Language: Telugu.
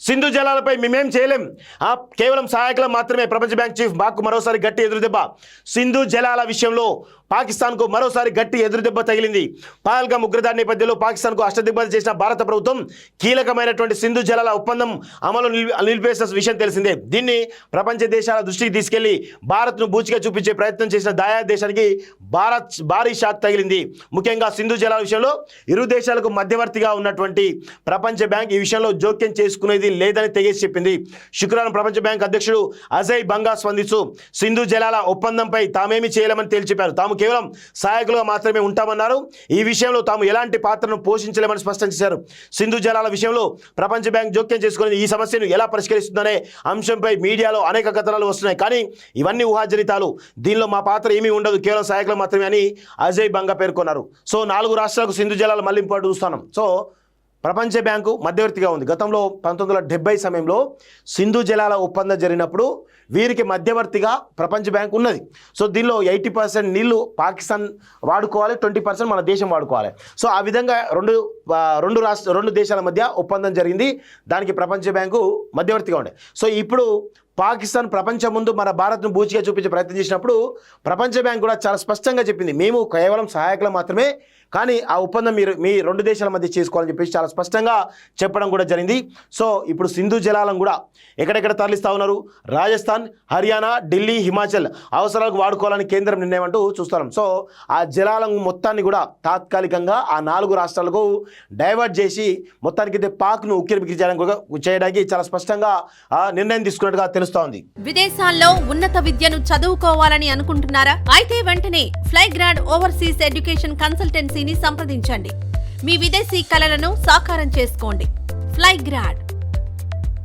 సింధు జలాలపై మేమేం చేయలేం, కేవలం సహాయకులు మాత్రమే. ప్రపంచ బ్యాంక్ చీఫ్ బాకు మరోసారి గట్టి ఎదురుదెబ్బ. సింధు జలాల విషయంలో పాకిస్తాన్కు మరోసారి గట్టి ఎదురుదెబ్బ తగిలింది. పహల్గామ్ ఉగ్రదాడి నేపథ్యంలో పాకిస్తాన్కు అష్టదిగ్బంధం చేసిన భారత ప్రభుత్వం కీలకమైనటువంటి సింధు జలాల ఒప్పందం అమలు నిలిపేసిన విషయం తెలిసిందే. దీన్ని ప్రపంచ దేశాల దృష్టికి తీసుకెళ్లి భారత్ను బూచిగా చూపించే ప్రయత్నం చేసిన దాయా దేశానికి భారీ షాక్ తగిలింది. ముఖ్యంగా సింధు జలాల విషయంలో ఇరు దేశాలకు మధ్యవర్తిగా ఉన్నటువంటి ప్రపంచ బ్యాంక్ ఈ విషయంలో జోక్యం చేసుకునేది లేదని తెగేసి చెప్పింది. శుక్రవారం ప్రపంచ బ్యాంక్ అధ్యక్షుడు అజయ్ బంగా స్పందిస్తూ సింధు జలాల ఒప్పందంపై తామేమీ చేయలేమని తేల్చిపారు. తాము కేవలం సహాయకులుగా మాత్రమే ఉంటామన్నారు. ఈ విషయంలో తాము ఎలాంటి పాత్రను పోషించలేమని స్పష్టం చేశారు. సింధు జలాల విషయంలో ప్రపంచ బ్యాంక్ జోక్యం చేసుకుని ఈ సమస్యను ఎలా పరిష్కరిస్తుందనే అంశంపై మీడియాలో అనేక కథనాలు వస్తున్నాయి. కానీ ఇవన్నీ ఊహాజనితాలు, దీనిలో మా పాత్ర ఏమీ ఉండదు, కేవలం సహాయకులు మాత్రమే అని అజయ్ బంగా పేర్కొన్నారు. సో 4 రాష్ట్రాలకు సింధు జలాల మళ్లింపు చూస్తున్నాం. సో ప్రపంచ బ్యాంకు మధ్యవర్తిగా ఉంది. గతంలో 1970 సమయంలో సింధు జలాల ఒప్పందం జరిగినప్పుడు వీరికి మధ్యవర్తిగా ప్రపంచ బ్యాంక్ ఉన్నది. సో దీనిలో 80% నీళ్లు పాకిస్తాన్ వాడుకోవాలి, 20% మన దేశం వాడుకోవాలి. సో ఆ విధంగా రెండు దేశాల మధ్య ఒప్పందం జరిగింది. దానికి ప్రపంచ బ్యాంకు మధ్యవర్తిగా ఉండే. సో ఇప్పుడు పాకిస్తాన్ ప్రపంచం ముందు మన భారత్ను బూచిగా చూపించే ప్రయత్నం చేసినప్పుడు ప్రపంచ బ్యాంక్ కూడా చాలా స్పష్టంగా చెప్పింది, మేము కేవలం సహాయకులు మాత్రమే, కానీ ఆ ఒప్పందం మీ 2 దేశాల మధ్య చేసుకోవాలని చెప్పేసి చాలా స్పష్టంగా చెప్పడం కూడా జరిగింది. సో ఇప్పుడు సింధు జలాలను కూడా ఎక్కడెక్కడ తరలిస్తూ ఉన్నారు, రాజస్థాన్, హర్యానా, ఢిల్లీ, హిమాచల్ అవసరాలకు వాడుకోవాలని కేంద్రం నిర్ణయం అంటూ చూస్తున్నాం. సో ఆ జలాలను మొత్తాన్ని కూడా తాత్కాలికంగా ఆ 4 రాష్ట్రాలకు డైవర్ట్ చేసి మొత్తానికి పాక్ను ఉక్కిరిబిక్కిరి చేయడానికి చాలా స్పష్టంగా నిర్ణయం తీసుకున్నట్టుగా తెలుస్తోంది. విదేశాల్లో ఉన్నత విద్యను చదువుకోవాలని అనుకుంటున్నారా? అయితే వెంటనే ఫ్లైగ్రాడ్ ఓవర్సీస్ ఎడ్యుకేషన్ కన్సల్టెన్సీని సంప్రదించండి. మీ విదేశీ కలలను సాకారం చేసుకోండి. ఫ్లైగ్రాడ్.